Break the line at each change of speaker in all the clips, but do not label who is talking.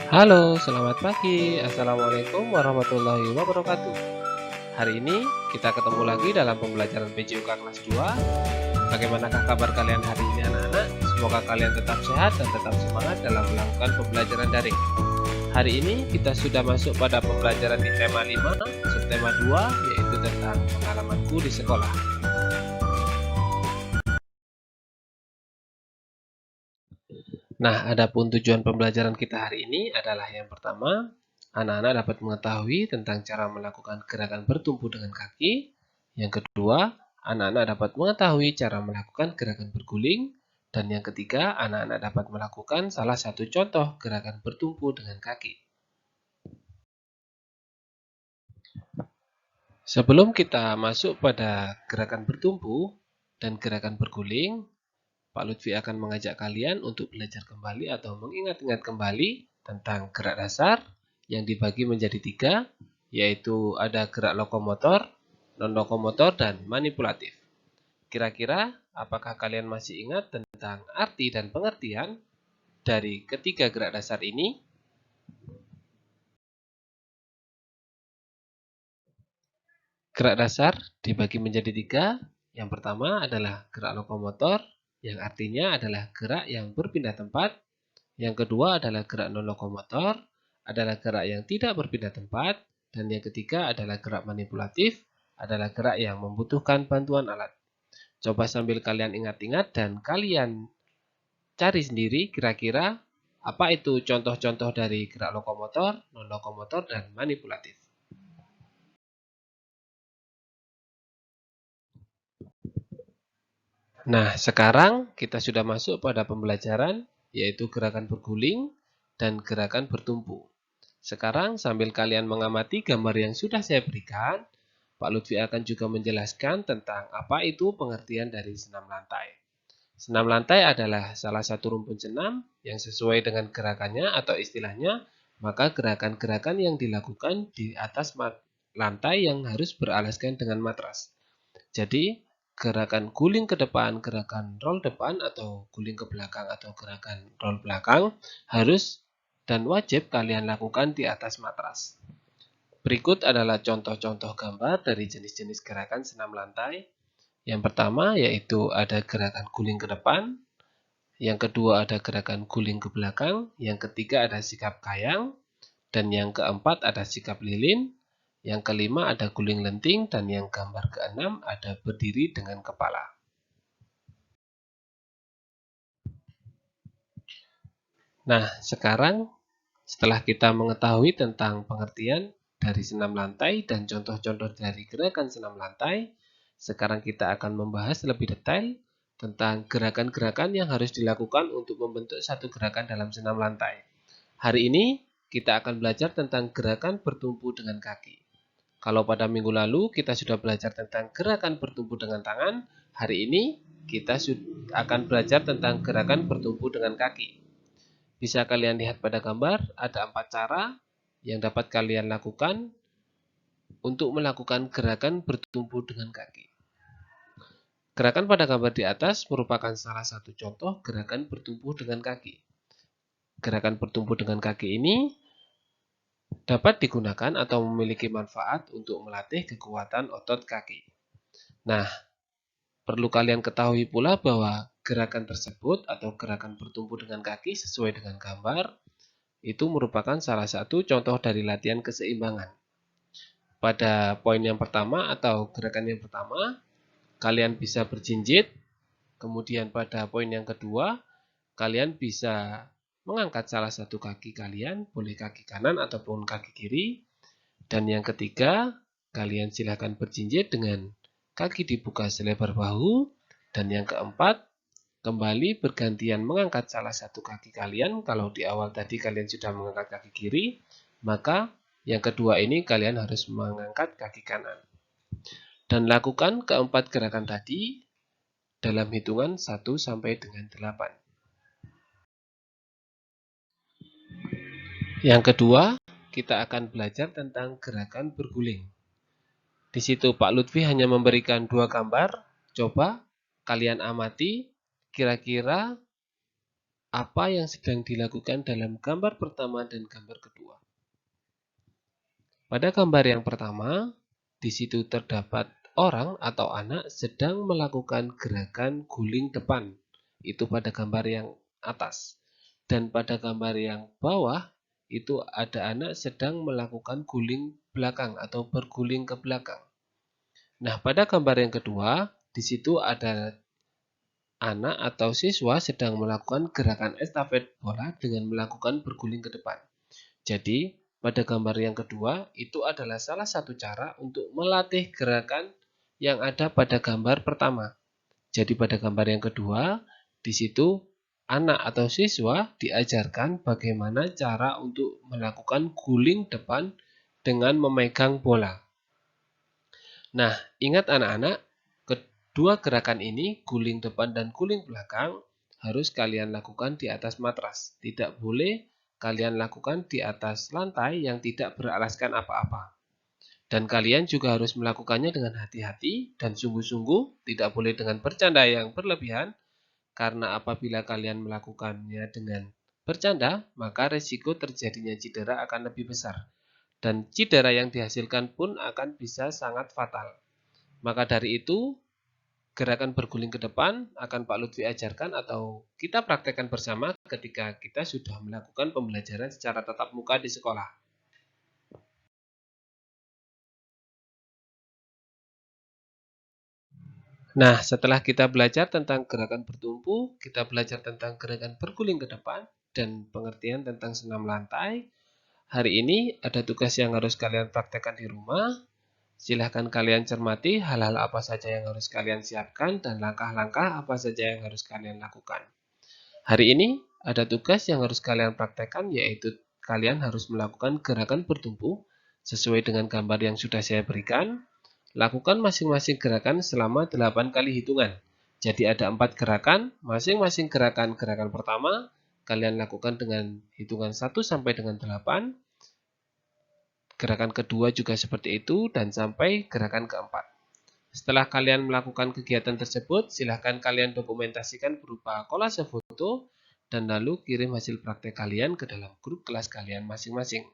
Halo, selamat pagi. Assalamualaikum warahmatullahi wabarakatuh. Hari ini kita ketemu lagi dalam pembelajaran PJUK kelas 2. Bagaimanakah kabar kalian hari ini anak-anak? Semoga kalian tetap sehat dan tetap semangat dalam melakukan pembelajaran daring. Hari ini kita sudah masuk pada pembelajaran di tema 5, subtema 2, yaitu tentang pengalamanku di sekolah. Nah, adapun tujuan pembelajaran kita hari ini adalah yang pertama, anak-anak dapat mengetahui tentang cara melakukan gerakan bertumpu dengan kaki. Yang kedua, anak-anak dapat mengetahui cara melakukan gerakan berguling. Dan yang ketiga, anak-anak dapat melakukan salah satu contoh gerakan bertumpu dengan kaki. Sebelum kita masuk pada gerakan bertumpu dan gerakan berguling, Pak Lutfi akan mengajak kalian untuk belajar kembali atau mengingat-ingat kembali tentang gerak dasar yang dibagi menjadi 3, yaitu ada gerak lokomotor, non-lokomotor, dan manipulatif. Kira-kira apakah kalian masih ingat tentang arti dan pengertian dari ketiga gerak dasar ini? Gerak dasar dibagi menjadi 3. Yang pertama adalah gerak lokomotor, yang artinya adalah gerak yang berpindah tempat. Yang kedua adalah gerak non-lokomotor, adalah gerak yang tidak berpindah tempat. Dan yang ketiga adalah gerak manipulatif, adalah gerak yang membutuhkan bantuan alat. Coba sambil kalian ingat-ingat dan kalian cari sendiri kira-kira apa itu contoh-contoh dari gerak lokomotor, non-lokomotor, dan manipulatif. Nah, sekarang kita sudah masuk pada pembelajaran, yaitu gerakan berguling dan gerakan bertumpu. Sekarang sambil kalian mengamati gambar yang sudah saya berikan, Pak Lutfi akan juga menjelaskan tentang apa itu pengertian dari senam lantai. Senam lantai adalah salah satu rumpun senam yang sesuai dengan gerakannya atau istilahnya, maka gerakan-gerakan yang dilakukan di atas lantai yang harus beralaskan dengan matras. Jadi, gerakan guling ke depan, gerakan roll depan atau guling ke belakang atau gerakan roll belakang harus dan wajib kalian lakukan di atas matras. Berikut adalah contoh-contoh gambar dari jenis-jenis gerakan senam lantai. Yang pertama yaitu ada gerakan guling ke depan, yang kedua ada gerakan guling ke belakang, yang ketiga ada sikap kayang, dan yang keempat ada sikap lilin, yang kelima ada guling lenting, dan yang gambar keenam ada berdiri dengan kepala. Nah, sekarang setelah kita mengetahui tentang pengertian dari senam lantai dan contoh-contoh dari gerakan senam lantai, sekarang kita akan membahas lebih detail tentang gerakan-gerakan yang harus dilakukan untuk membentuk satu gerakan dalam senam lantai. Hari ini kita akan belajar tentang gerakan bertumpu dengan kaki. Kalau pada minggu lalu kita sudah belajar tentang gerakan bertumpu dengan tangan, hari ini kita akan belajar tentang gerakan bertumpu dengan kaki. Bisa kalian lihat pada gambar, ada 4 cara yang dapat kalian lakukan untuk melakukan gerakan bertumpu dengan kaki. Gerakan pada gambar di atas merupakan salah satu contoh gerakan bertumpu dengan kaki. Gerakan bertumpu dengan kaki ini dapat digunakan atau memiliki manfaat untuk melatih kekuatan otot kaki. Nah, perlu kalian ketahui pula bahwa gerakan tersebut atau gerakan bertumpu dengan kaki sesuai dengan gambar itu merupakan salah satu contoh dari latihan keseimbangan. Pada poin yang pertama atau gerakan yang pertama, kalian bisa berjinjit. Kemudian pada poin yang kedua, kalian bisa mengangkat salah satu kaki kalian, boleh kaki kanan ataupun kaki kiri. Dan yang ketiga, kalian silakan berjinjit dengan kaki dibuka selebar bahu. Dan yang keempat, kembali bergantian mengangkat salah satu kaki kalian. Kalau di awal tadi kalian sudah mengangkat kaki kiri, maka yang kedua ini kalian harus mengangkat kaki kanan. Dan lakukan keempat gerakan tadi dalam hitungan 1 sampai dengan 8. Yang kedua, kita akan belajar tentang gerakan berguling. Di situ Pak Lutfi hanya memberikan 2 gambar. Coba kalian amati kira-kira apa yang sedang dilakukan dalam gambar pertama dan gambar kedua. Pada gambar yang pertama, di situ terdapat orang atau anak sedang melakukan gerakan guling depan. Itu pada gambar yang atas. Dan pada gambar yang bawah, itu ada anak sedang melakukan guling belakang atau berguling ke belakang. Nah, pada gambar yang kedua, di situ ada anak atau siswa sedang melakukan gerakan estafet bola dengan melakukan berguling ke depan. Jadi, pada gambar yang kedua, itu adalah salah satu cara untuk melatih gerakan yang ada pada gambar pertama. Jadi, pada gambar yang kedua, di situ anak atau siswa diajarkan bagaimana cara untuk melakukan guling depan dengan memegang bola. Nah, ingat anak-anak, kedua gerakan ini, guling depan dan guling belakang, harus kalian lakukan di atas matras. Tidak boleh kalian lakukan di atas lantai yang tidak beralaskan apa-apa. Dan kalian juga harus melakukannya dengan hati-hati dan sungguh-sungguh, tidak boleh dengan bercanda yang berlebihan, karena apabila kalian melakukannya dengan bercanda, maka resiko terjadinya cedera akan lebih besar. Dan cedera yang dihasilkan pun akan bisa sangat fatal. Maka dari itu, gerakan berguling ke depan akan Pak Lutfi ajarkan atau kita praktekkan bersama ketika kita sudah melakukan pembelajaran secara tatap muka di sekolah. Nah, setelah kita belajar tentang gerakan bertumpu, kita belajar tentang gerakan berguling ke depan, dan pengertian tentang senam lantai. Hari ini ada tugas yang harus kalian praktekkan di rumah. Silahkan kalian cermati hal-hal apa saja yang harus kalian siapkan dan langkah-langkah apa saja yang harus kalian lakukan. Hari ini ada tugas yang harus kalian praktekkan, yaitu kalian harus melakukan gerakan bertumpu sesuai dengan gambar yang sudah saya berikan. Lakukan masing-masing gerakan selama 8 kali hitungan. Jadi ada 4 gerakan, masing-masing gerakan pertama kalian lakukan dengan hitungan 1 sampai dengan 8. Gerakan kedua juga seperti itu dan sampai gerakan keempat. Setelah kalian melakukan kegiatan tersebut, silahkan kalian dokumentasikan berupa kolase foto dan lalu kirim hasil praktek kalian ke dalam grup kelas kalian masing-masing.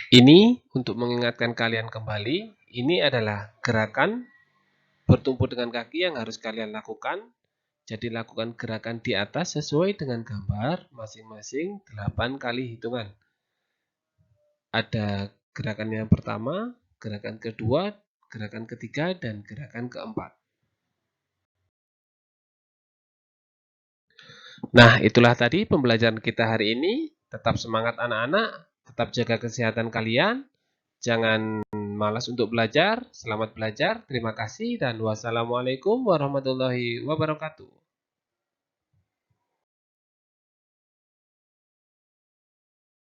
Ini untuk mengingatkan kalian kembali, ini adalah gerakan bertumpu dengan kaki yang harus kalian lakukan. Jadi lakukan gerakan di atas sesuai dengan gambar masing-masing 8 kali hitungan. Ada gerakan yang pertama, gerakan kedua, gerakan ketiga, dan gerakan keempat. Nah, itulah tadi pembelajaran kita hari ini. Tetap semangat anak-anak, tetap jaga kesehatan kalian. Jangan malas untuk belajar. Selamat belajar. Terima kasih dan wassalamualaikum warahmatullahi wabarakatuh.